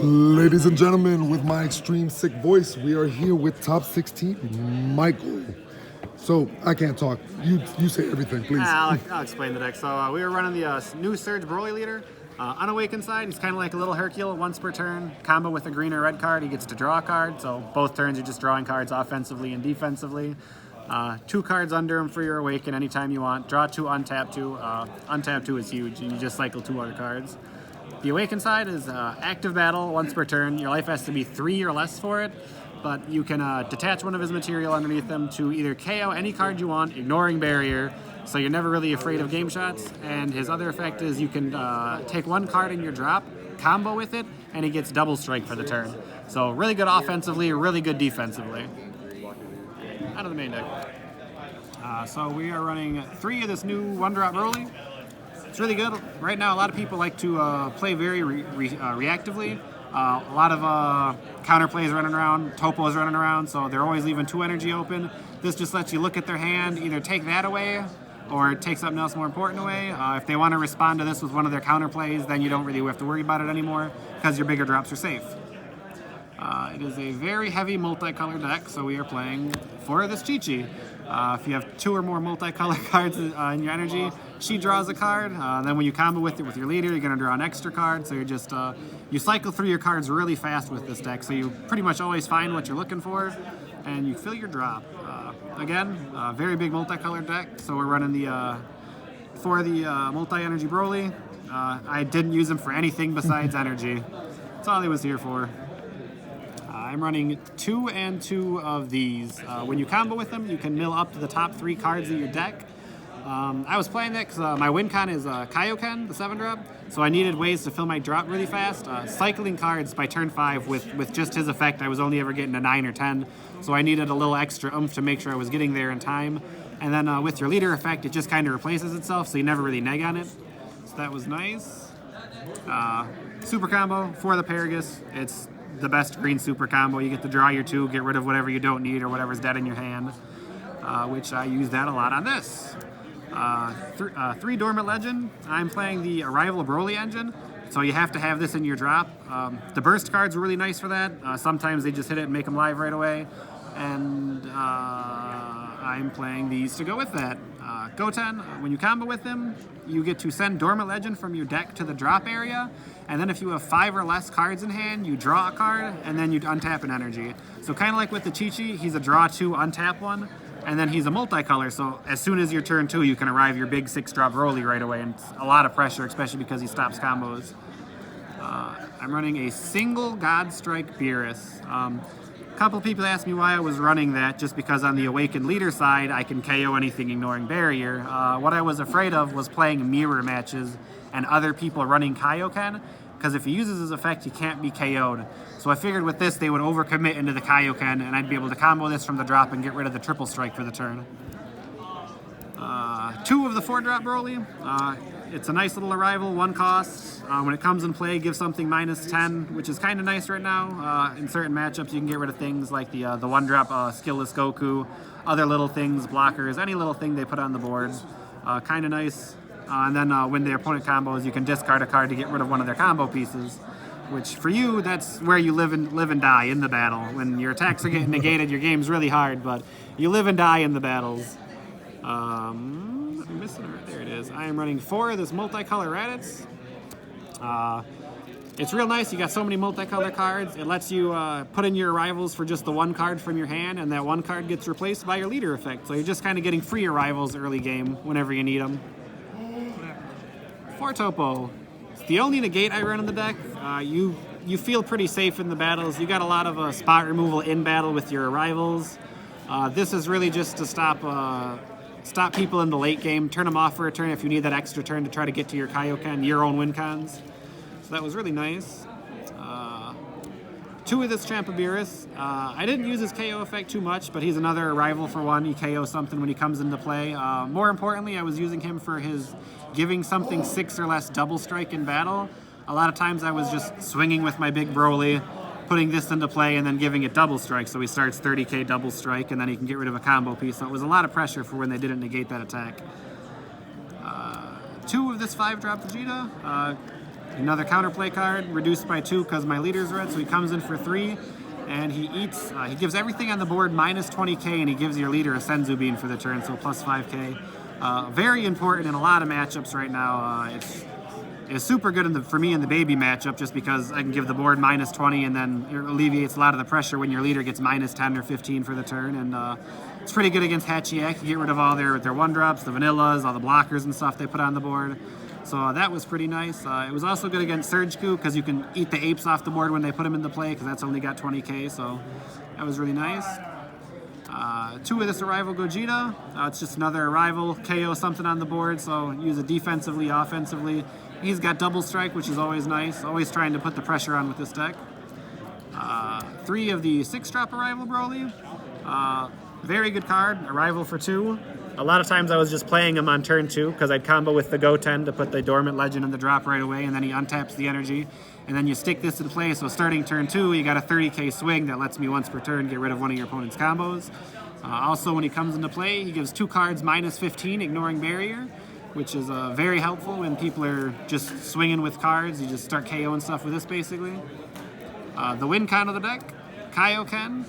Ladies and gentlemen, with my extreme sick voice, we are here with top 16, Michael. So, I can't talk. You say everything, please. I'll explain the deck. So we were running the new Surge BROLY leader. Unawakened side, he's kind of like a little Hercule, once per turn. Combo with a green or red card, he gets to draw a card. So both turns you're just drawing cards offensively and defensively. 2 cards under him for your Awaken anytime you want. Draw 2, untap 2. Untap 2 is huge, and you just cycle 2 other cards. The Awaken side is active battle once per turn. Your life has to be 3 or less for it, but you can detach one of his material underneath them to either KO any card you want, ignoring barrier, so you're never really afraid of game shots. And his other effect is you can take 1 card in your drop, combo with it, and he gets double strike for the turn. So really good offensively, really good defensively. Out of the main deck. So we are running 3 of this new 1-drop BROLY. It's really good. Right now, a lot of people like to play very reactively. A lot of counter plays running around, topos running around, so they're always leaving 2 energy open. This just lets you look at their hand, either take that away or take something else more important away. If they want to respond to this with one of their counter plays, then you don't really have to worry about it anymore because your bigger drops are safe. It is a very heavy multicolored deck, so we are playing 4 of this Chi-Chi. If you have 2 or more multicolored cards in your energy, she draws a card. Then when you combo with it with your leader, you're going to draw an extra card. So you're just, you cycle through your cards really fast with this deck. So you pretty much always find what you're looking for, and you fill your drop. Again, very big multicolored deck. So we're running the, for the multi-energy BROLY. I didn't use them for anything besides energy. That's all he was here for. I'm running 2 and 2 of these. When you combo with them, you can mill up to the top 3 cards of your deck. I was playing that because my win con is Kaioken, the 7-drop, so I needed ways to fill my drop really fast. Cycling cards by turn 5 with just his effect, I was only ever getting a 9 or 10, so I needed a little extra oomph to make sure I was getting there in time. And then with your leader effect, it just kind of replaces itself, so you never really neg on it. So that was nice. Super combo for the Paragus. It's the best green super combo. You get to draw your 2, get rid of whatever you don't need or whatever's dead in your hand, which I use that a lot on this. 3 Dormant Legend. I'm playing the Arrival BROLY engine, so you have to have this in your drop. The burst cards are really nice for that. Sometimes they just hit it and make them live right away, and I'm playing these to go with that. Goten, when you combo with them, you get to send Dormant Legend from your deck to the drop area, and then if you have 5 or less cards in hand, you draw a card, and then you untap an energy. So kind of like with the Chi-Chi, he's a draw 2, untap 1, and then he's a multicolor, so as soon as your turn 2, you can arrive your big 6-drop BROLY right away, and it's a lot of pressure, especially because he stops combos. I'm running a single Godstrike Beerus. A couple people asked me why I was running that, just because on the Awakened Leader side, I can KO anything ignoring barrier. What I was afraid of was playing mirror matches and other people running Kaioken, because if he uses his effect, he can't be KO'd. So I figured with this, they would overcommit into the Kaioken, and I'd be able to combo this from the drop and get rid of the triple strike for the turn. 2 of the 4-drop BROLY. It's a nice little arrival, 1 cost. When it comes in play, give something -10, which is kind of nice right now. In certain matchups, you can get rid of things like the 1-drop Skillless Goku, other little things, blockers, any little thing they put on the board. Kind of nice. And then when their opponent combos, you can discard a card to get rid of one of their combo pieces, which for you, that's where you live and die in the battle. When your attacks are getting negated, your game's really hard, but you live and die in the battles. I'm missing it. There it is. I am running 4 of this multicolor Raditz. It's real nice. You got so many multicolor cards. It lets you put in your arrivals for just the 1 card from your hand, and that 1 card gets replaced by your leader effect. So you're just kind of getting free arrivals early game whenever you need them. 4 topo. It's the only negate I run in the deck. You feel pretty safe in the battles. You got a lot of spot removal in battle with your arrivals. This is really just to stop people in the late game, turn them off for a turn if you need that extra turn to try to get to your Kaioken, your own win cons. So that was really nice. 2 of this Champa Beerus. I didn't use his KO effect too much, but he's another arrival for 1. He KOs something when he comes into play. More importantly, I was using him for his giving something 6 or less double strike in battle. A lot of times I was just swinging with my big BROLY, putting this into play, and then giving it double strike. So he starts 30k double strike, and then he can get rid of a combo piece. So it was a lot of pressure for when they didn't negate that attack. 2 of this 5-drop Vegeta. Another counterplay card, reduced by 2 because my leader's red, so he comes in for 3. And he eats, he gives everything on the board minus 20k, and he gives your leader a Senzu Bean for the turn, so plus 5k. Very important in a lot of matchups right now. It's super good for me in the baby matchup, just because I can give the board minus 20, and then it alleviates a lot of the pressure when your leader gets minus 10 or 15 for the turn. And it's pretty good against Hatchiyak. You get rid of all their 1-drops, the vanillas, all the blockers and stuff they put on the board. So that was pretty nice. It was also good against Surgiku because you can eat the apes off the board when they put them into play, because that's only got 20k, so that was really nice. 2 of this Arrival Gogeta. It's just another Arrival, KO something on the board, so use it defensively, offensively. He's got double strike, which is always nice. Always trying to put the pressure on with this deck. 3 of the 6-drop Arrival Broly. Very good card, Arrival for 2. A lot of times I was just playing him on turn 2 because I'd combo with the Goten to put the Dormant Legend in the drop right away, and then he untaps the energy. And then you stick this in play, so starting turn 2, you got a 30k swing that lets me once per turn get rid of one of your opponent's combos. Also, when he comes into play, he gives 2 cards minus 15, ignoring barrier, which is very helpful when people are just swinging with cards. You just start KOing stuff with this, basically. The win con of the deck, Kaioken.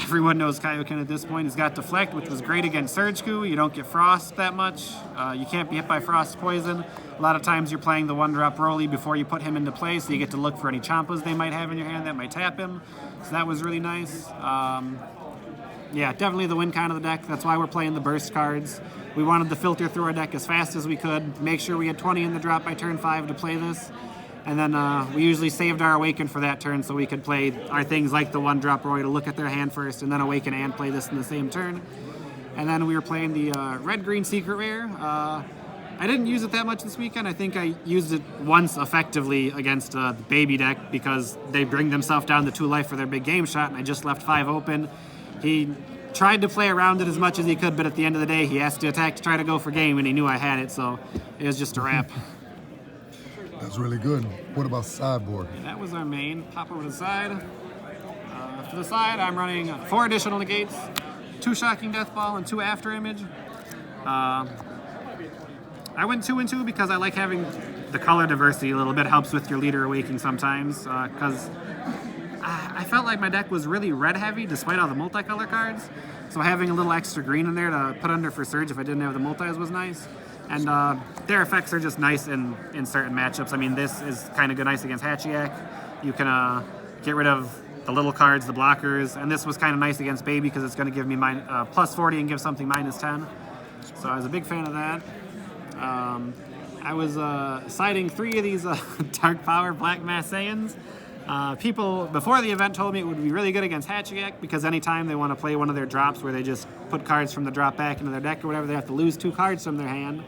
Everyone knows Kaioken at this point. He's got Deflect, which was great against Surgiku. You don't get Frost that much. You can't be hit by Frost Poison. A lot of times you're playing the 1-drop Broly before you put him into play, so you get to look for any Champas they might have in your hand that might tap him. So that was really nice. Yeah, definitely the win con of the deck. That's why we're playing the burst cards. We wanted to filter through our deck as fast as we could, make sure we had 20 in the drop by turn 5 to play this. And then we usually saved our Awaken for that turn so we could play our things like the 1-drop Roy to look at their hand first, and then Awaken and play this in the same turn. And then we were playing the red-green secret rare. I didn't use it that much this weekend. I think I used it once effectively against the baby deck because they bring themselves down to 2 life for their big game shot, and I just left 5 open. He tried to play around it as much as he could, but at the end of the day, he asked to attack to try to go for game, and he knew I had it, so it was just a wrap. That's really good. What about sideboard? That was our main. Pop over to the side. For the side, I'm running 4 additional negates, 2 Shocking Death Ball, and 2 After Image. I went 2 and 2 because I like having the color diversity a little bit. Helps with your leader awakening sometimes, because I felt like my deck was really red heavy despite all the multicolor cards. So having a little extra green in there to put under for Surge if I didn't have the multis was nice. And their effects are just nice in certain matchups. I mean, this is kind of good nice against Hatchiyak. You can get rid of the little cards, the blockers, and this was kind of nice against Baby because it's going to give me plus 40 and give something minus 10. So I was a big fan of that. I was siding 3 of these Dark Power Black Mass Saiyans. People before the event told me it would be really good against Hatchiyak because anytime they want to play one of their drops where they just put cards from the drop back into their deck or whatever, they have to lose 2 cards from their hand.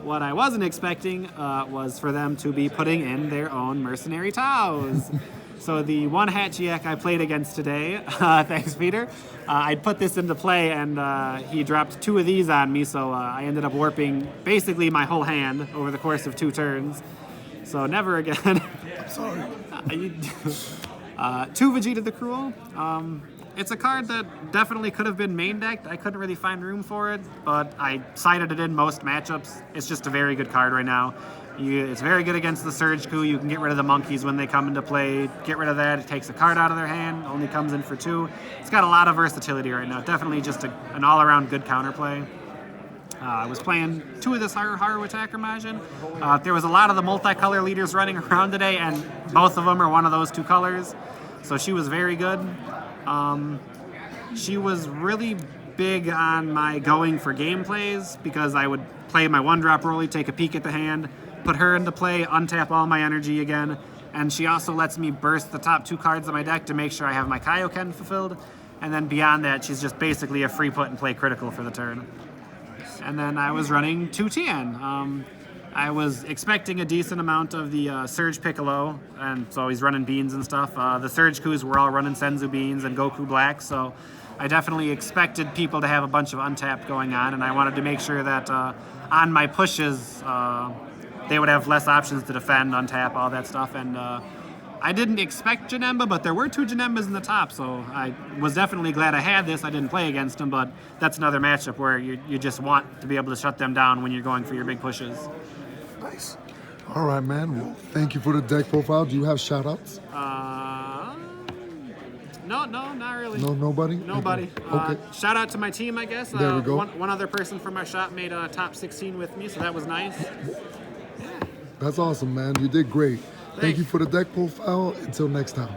What I wasn't expecting was for them to be putting in their own Mercenary Taos. So the one Hatchiyak I played against today, thanks Peter, I put this into play and he dropped 2 of these on me, so I ended up warping basically my whole hand over the course of 2 turns. So never again. I'm sorry. 2 Vegeta the Cruel. It's a card that definitely could have been main decked. I couldn't really find room for it, but I sided it in most matchups. It's just a very good card right now. It's very good against the Surgiku. You can get rid of the monkeys when they come into play. Get rid of that. It takes a card out of their hand. Only comes in for 2. It's got a lot of versatility right now. Definitely just an all-around good counterplay. I was playing 2 of this Haru Attacker Majin. There was a lot of the multicolor leaders running around today, and both of them are one of those 2 colors. So she was very good. She was really big on my going for game plays because I would play my 1-drop Broly, take a peek at the hand, put her into play, untap all my energy again, and she also lets me burst the top 2 cards of my deck to make sure I have my Kaioken fulfilled, and then beyond that, she's just basically a free put and play critical for the turn. And then I was running 2 Tien. I was expecting a decent amount of the Surge Piccolo, and so he's running beans and stuff. The Surge Kus were all running Senzu beans and Goku Black, so I definitely expected people to have a bunch of untapped going on, and I wanted to make sure that on my pushes, they would have less options to defend, untap, all that stuff. And I didn't expect Janemba, but there were 2 Janembas in the top, so I was definitely glad I had this. I didn't play against them, but that's another matchup where you just want to be able to shut them down when you're going for your big pushes. Nice. All right, man. Well, thank you for the deck profile. Do you have shout outs? No, not really. No, nobody? Nobody. Okay. Shout out to my team, I guess. There we go. One other person from our shop made a top 16 with me, so that was nice. That's awesome, man. You did great. Thank Thanks. you for the deck profile. Until next time.